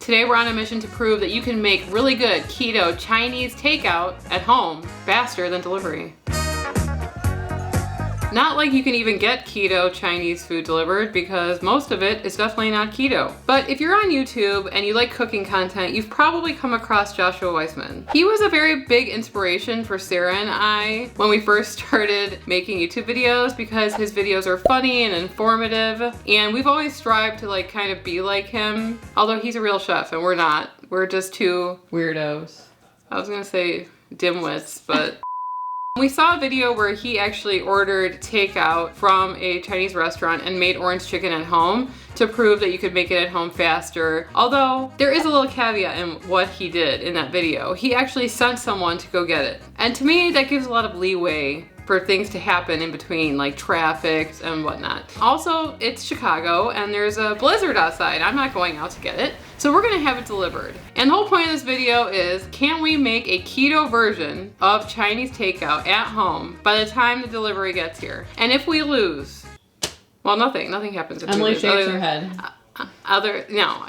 Today we're on a mission to prove that you can make really good keto Chinese takeout at home faster than delivery. Not like you can even get keto Chinese food delivered, because most of it is definitely not keto. But if you're on YouTube and you like cooking content, you've probably come across Joshua Weissman. He was a very big inspiration for Sarah and I when we first started making YouTube videos, because his videos are funny and informative, and we've always strived to like kind of be like him, although he's a real chef and we're not. We're just two weirdos. I was gonna say dimwits, but we saw a video where he actually ordered takeout from a Chinese restaurant and made orange chicken at home to prove that you could make it at home faster. Although there is a little caveat in what he did in that video. He actually sent someone to go get it. And to me, that gives a lot of leeway for things to happen in between, like traffic and whatnot. Also, it's Chicago and there's a blizzard outside. I'm not going out to get it. So we're gonna have it delivered. And the whole point of this video is, can we make a keto version of Chinese takeout at home by the time the delivery gets here? And if we lose, well, nothing happens if we lose. Emily shakes her head. No.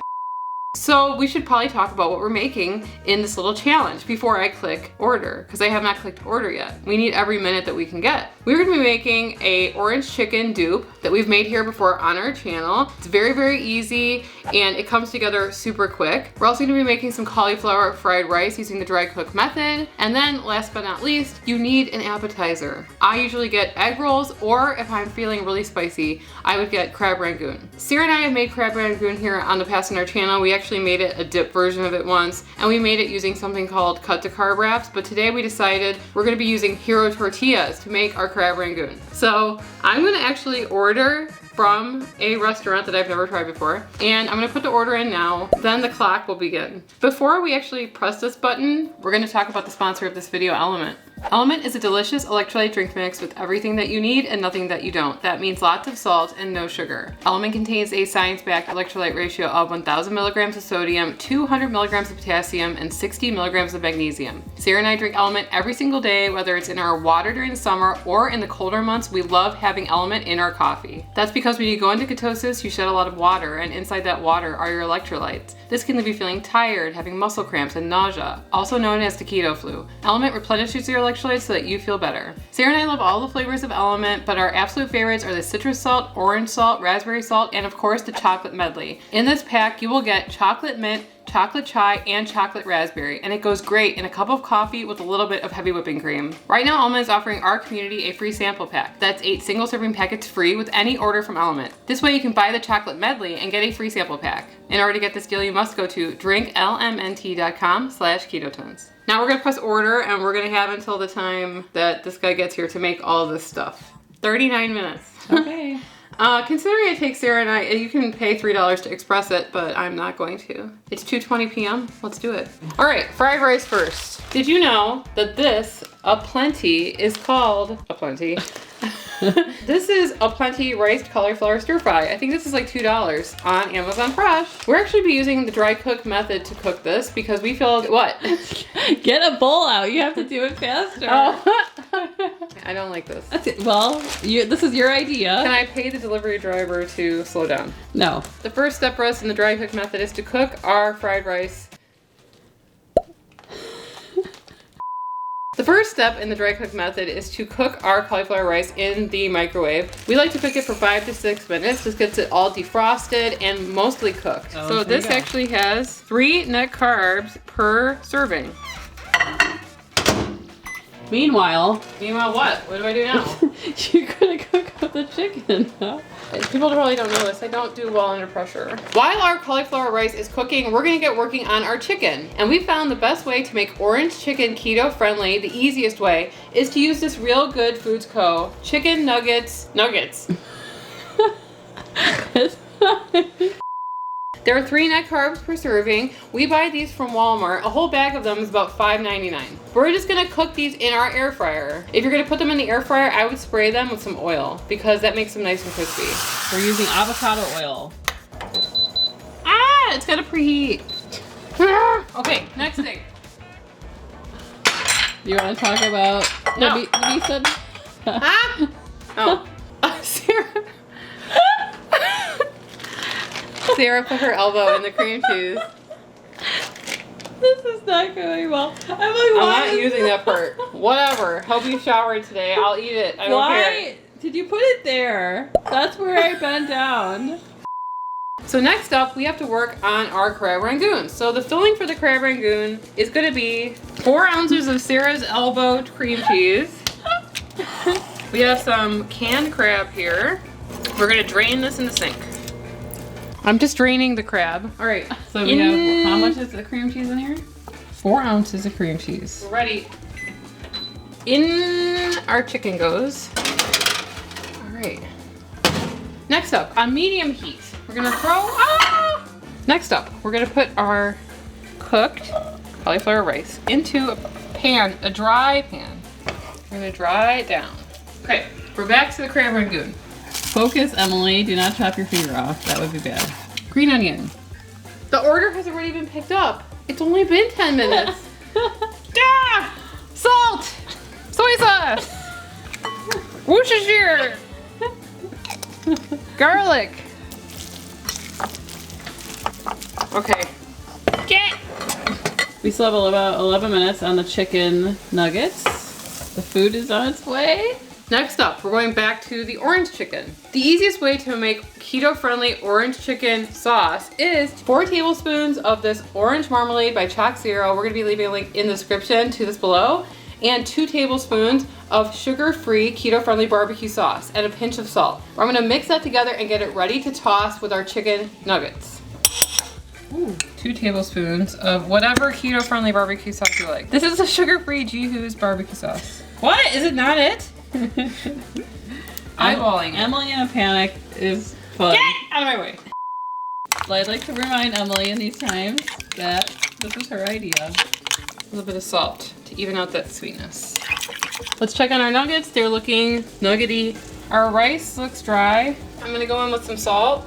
So we should probably talk about what we're making in this little challenge before I click order, because I have not clicked order yet. We need every minute that we can get. We're gonna be making a orange chicken dupe that we've made here before on our channel. It's very, very easy and it comes together super quick. We're also gonna be making some cauliflower fried rice using the dry cook method. And then last but not least, you need an appetizer. I usually get egg rolls, or if I'm feeling really spicy, I would get crab rangoon. Sarah and I have made crab rangoon here on the past on our channel. We actually made it a dip version of it once, and we made it using something called cut to carb wraps, but today we decided we're gonna be using hero tortillas to make our crab rangoon. So I'm gonna actually order from a restaurant that I've never tried before, and I'm gonna put the order in now, then the clock will begin. Before we actually press this button, we're gonna talk about the sponsor of this video, Element. Element is a delicious electrolyte drink mix with everything that you need and nothing that you don't. That means lots of salt and no sugar. Element contains a science-backed electrolyte ratio of 1,000 milligrams of sodium, 200 milligrams of potassium, and 60 milligrams of magnesium. Sarah and I drink Element every single day, whether it's in our water during the summer or in the colder months. We love having Element in our coffee. That's because when you go into ketosis, you shed a lot of water, and inside that water are your electrolytes. This can leave you feeling tired, having muscle cramps, and nausea, also known as the keto flu. Element replenishes your electrolytes so that you feel better. Sarah and I love all the flavors of Element, but our absolute favorites are the citrus salt, orange salt, raspberry salt, and of course the chocolate medley. In this pack, you will get chocolate mint, chocolate chai, and chocolate raspberry, and it goes great in a cup of coffee with a little bit of heavy whipping cream. Right now, Element is offering our community a free sample pack. That's 8 single serving packets free with any order from Element. This way you can buy the chocolate medley and get a free sample pack. In order to get this deal, you must go to drinklmnt.com/ketotons. Now we're gonna press order, and we're gonna have until the time that this guy gets here to make all of this stuff. 39 minutes. Okay. Considering it takes Sarah and I, you can pay $3 to express it, but I'm not going to. It's 2:20 p.m. Let's do it. All right, fried rice first. Did you know that this aplenty is called aplenty? This is aplenty riced cauliflower stir fry. I think this is like $2 on Amazon Fresh. We're actually be using the dry cook method to cook this because we feel what? Get a bowl out. You have to do it faster. Oh. I don't like this. That's it. Well, this is your idea. Can I pay the delivery driver to slow down? No. The first step for us in the dry cook method is to cook our fried rice. The first step in the dry cook method is to cook our cauliflower rice in the microwave. We like to cook it for 5 to 6 minutes. This gets it all defrosted and mostly cooked. Oh, so this actually has 3 net carbs per serving. Meanwhile what? What do I do now? you're gonna cook up the chicken. People probably don't know this. I don't do well under pressure. While our cauliflower rice is cooking, we're gonna get working on our chicken. And we found the best way to make orange chicken keto friendly, the easiest way, is to use this Real Good Foods Co. chicken nuggets. There are 3 net carbs per serving. We buy these from Walmart. A whole bag of them is about $5.99. We're just gonna cook these in our air fryer. If you're gonna put them in the air fryer, I would spray them with some oil because that makes them nice and crispy. We're using avocado oil. Ah, it's gotta preheat. Okay, next thing. You wanna talk about No. the said? Ah! Oh. Sarah. Sarah put her elbow in the cream cheese. This is not going well. I'm like, I'm why not using that part. Whatever. Hope you showered today. I'll eat it. I don't care. Why did you put it there? That's where I bent down. So next up, we have to work on our crab rangoon. So the filling for the crab rangoon is going to be 4 ounces of Sarah's Elbow cream cheese. We have some canned crab here. We're going to drain this in the sink. I'm just draining the crab. All right. So we have, how much is the cream cheese in here? 4 ounces of cream cheese. We're ready. In our chicken goes. All right. Next up, on medium heat, we're gonna throw, Next up, we're gonna put our cooked cauliflower rice into a pan, a dry pan. We're gonna dry it down. Okay, we're back to the crab rangoon. Focus, Emily. Do not chop your finger off. That would be bad. Green onion. The order has already been picked up. It's only been 10 minutes. Salt! Soy sauce! Worcestershire! Garlic! Okay. Get! We still have about 11 minutes on the chicken nuggets. The food is on its way. Next up, we're going back to the orange chicken. The easiest way to make keto-friendly orange chicken sauce is 4 tablespoons of this orange marmalade by Chalk Zero. We're gonna be leaving a link in the description to this below. And 2 tablespoons of sugar-free keto-friendly barbecue sauce and a pinch of salt. I'm gonna mix that together and get it ready to toss with our chicken nuggets. Ooh, 2 tablespoons of whatever keto-friendly barbecue sauce you like. This is a sugar-free Jihu's barbecue sauce. What? Is it not it? Eyeballing it. Emily in a panic is fun. Get out of my way. I'd like to remind Emily in these times that this is her idea. A little bit of salt to even out that sweetness. Let's check on our nuggets. They're looking nuggety. Our rice looks dry. I'm gonna go in with some salt,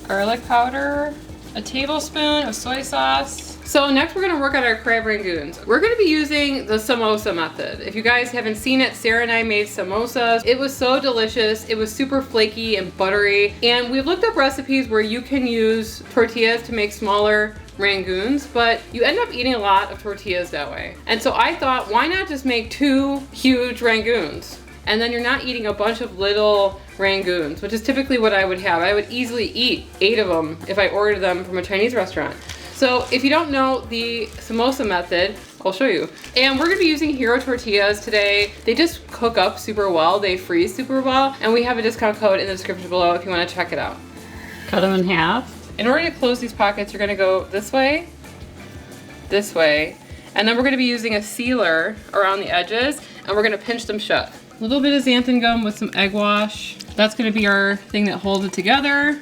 garlic powder, a tablespoon of soy sauce. So next we're gonna work on our crab rangoons. We're gonna be using the samosa method. If you guys haven't seen it, Sarah and I made samosas. It was so delicious. It was super flaky and buttery. And we've looked up recipes where you can use tortillas to make smaller rangoons, but you end up eating a lot of tortillas that way. And so I thought, why not just make 2 huge rangoons? And then you're not eating a bunch of little rangoons, which is typically what I would have. I would easily eat 8 of them if I ordered them from a Chinese restaurant. So if you don't know the samosa method, I'll show you. And we're gonna be using Hero tortillas today. They just cook up super well. They freeze super well. And we have a discount code in the description below if you wanna check it out. Cut them in half. In order to close these pockets, you're gonna go this way, and then we're gonna be using a sealer around the edges, and we're gonna pinch them shut. A little bit of xanthan gum with some egg wash. That's gonna be our thing that holds it together.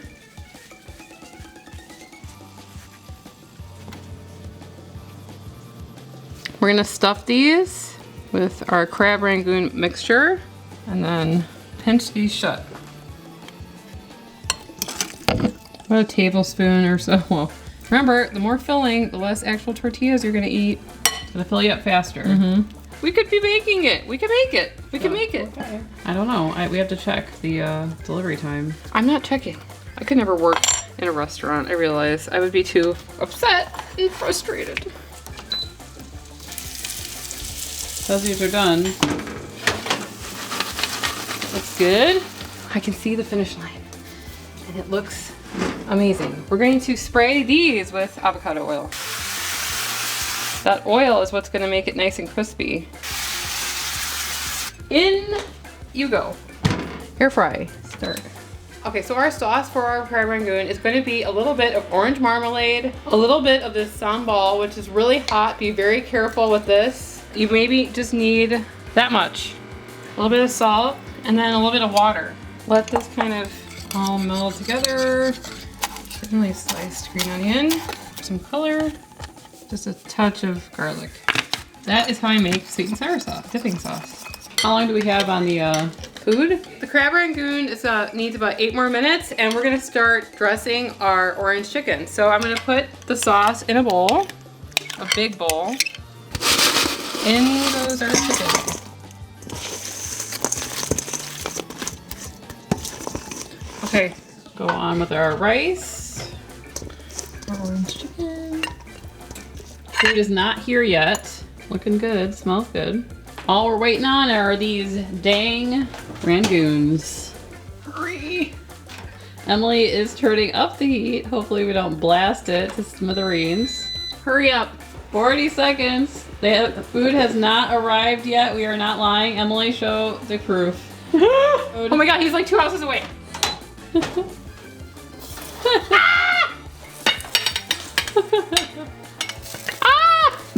We're gonna stuff these with our crab rangoon mixture, and then pinch these shut. About a tablespoon or so. Well, remember, the more filling, the less actual tortillas you're gonna eat. It's gonna fill you up faster. We could be making it. We can make it. We can make it. Okay. I don't know. We have to check the delivery time. I'm not checking. I could never work in a restaurant. I realize I would be too upset and frustrated. These are done. Looks good. I can see the finish line. And it looks amazing. We're going to spray these with avocado oil. That oil is what's gonna make it nice and crispy. In you go. Air fry, start. Okay, so our sauce for our crab rangoon is gonna be a little bit of orange marmalade, a little bit of this sambal, which is really hot. Be very careful with this. You maybe just need that much. A little bit of salt, and then a little bit of water. Let this kind of all meld together. Thinly sliced green onion, some color, just a touch of garlic. That is how I make sweet and sour sauce, dipping sauce. How long do we have on the food? The crab rangoon is, needs about 8 more minutes, and we're gonna start dressing our orange chicken. So I'm gonna put the sauce in a bowl, a big bowl. In goes our chicken. Okay, go on with our rice? Our orange chicken. Food is not here yet. Looking good, smells good. All we're waiting on are these dang Rangoons. Hurry! Emily is turning up the heat. Hopefully we don't blast it to smithereens. Hurry up. 40 seconds. The food has not arrived yet. We are not lying. Emily, show the proof. Oh my god, he's like 2 houses away.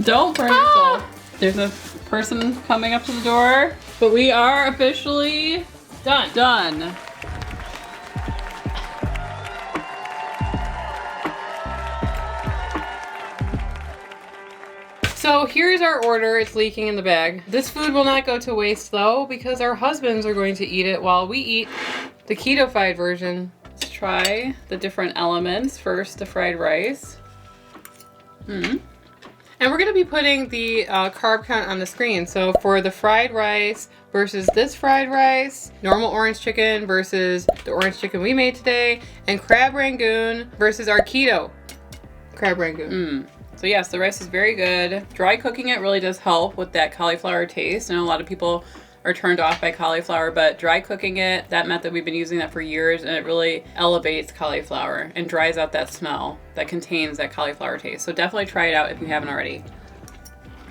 Don't burn yourself. There's a person coming up to the door, but we are officially done. So here's our order. It's leaking in the bag. This food will not go to waste though, because our husbands are going to eat it while we eat the keto-fied version. Let's try the different elements. First, the fried rice. And we're going to be putting the carb count on the screen. So for the fried rice versus this fried rice, normal orange chicken versus the orange chicken we made today, and crab Rangoon versus our keto crab Rangoon. So yes, the rice is very good. Dry cooking it really does help with that cauliflower taste. I know a lot of people are turned off by cauliflower, but dry cooking it, that method, we've been using that for years, and it really elevates cauliflower and dries out that smell that contains that cauliflower taste. So definitely try it out if you haven't already.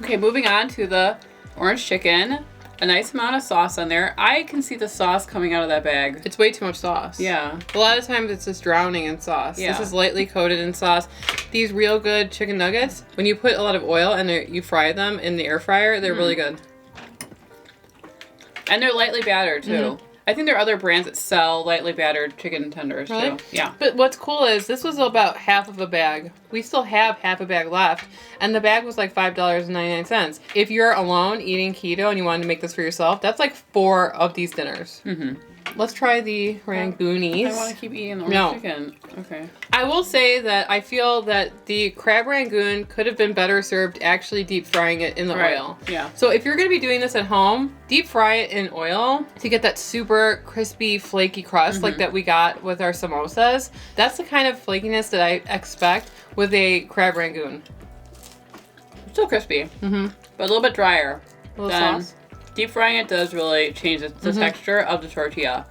Okay, moving on to the orange chicken. A nice amount of sauce on there. I can see the sauce coming out of that bag. It's way too much sauce. Yeah. A lot of times it's just drowning in sauce. Yeah. This is lightly coated in sauce. These Real Good chicken nuggets, when you put a lot of oil and you fry them in the air fryer, they're really good. And they're lightly battered too. I think there are other brands that sell lightly battered chicken tenders too. Yeah. But what's cool is this was about half of a bag. We still have half a bag left, and the bag was like $5.99. If you're alone eating keto and you wanted to make this for yourself, that's like 4 of these dinners. Let's try the Rangoonies. I want to keep eating the orange chicken. Okay. I will say that I feel that the crab Rangoon could have been better served actually deep frying it in the oil. Yeah. So if you're going to be doing this at home, deep fry it in oil to get that super crispy, flaky crust like that we got with our samosas. That's the kind of flakiness that I expect with a crab Rangoon. Still crispy, but a little bit drier. A little sauce. Deep frying it does really change the texture of the tortilla.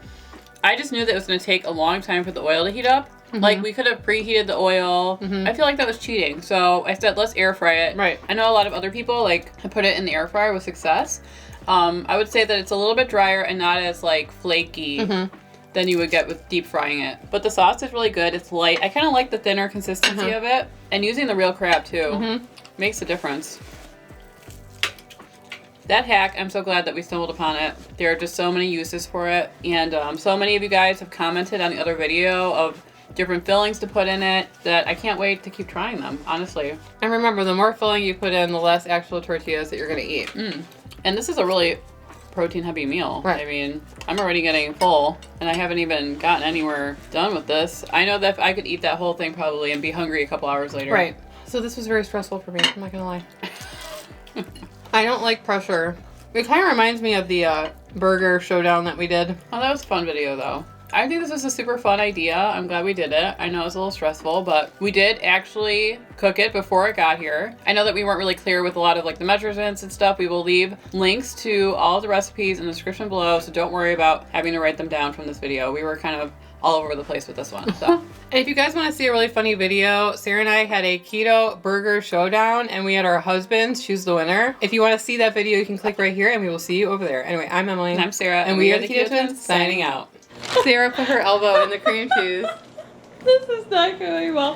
I just knew that it was going to take a long time for the oil to heat up. Like, we could have preheated the oil. I feel like that was cheating. So I said, let's air fry it. Right. I know a lot of other people, like, have put it in the air fryer with success. I would say that it's a little bit drier and not as, like, flaky than you would get with deep frying it. But the sauce is really good. It's light. I kind of like the thinner consistency of it. And using the real crab, too, makes a difference. That hack, I'm so glad that we stumbled upon it. There are just so many uses for it. And so many of you guys have commented on the other video of different fillings to put in it that I can't wait to keep trying them, honestly. And remember, the more filling you put in, the less actual tortillas that you're going to eat. And this is a really protein-heavy meal. Right. I mean, I'm already getting full, and I haven't even gotten anywhere done with this. I know that I could eat that whole thing probably and be hungry a couple hours later. Right. So this was very stressful for me, I'm not going to lie. I don't like pressure. It kind of reminds me of the burger showdown that we did. Oh, that was a fun video, though. I think this was a super fun idea. I'm glad we did it. I know it was a little stressful, but we did actually cook it before it got here. I know that we weren't really clear with a lot of like the measurements and stuff. We will leave links to all the recipes in the description below, so don't worry about having to write them down from this video. We were kind of all over the place with this one. So, and if you guys want to see a really funny video, Sarah and I had a keto burger showdown, and we had our husbands choose the winner. If you want to see that video, you can click right here, and we will see you over there. Anyway, I'm Emily. And I'm Sarah. And we are the Keto Twins, signing out. Sarah put her elbow in the cream cheese. This is not going well.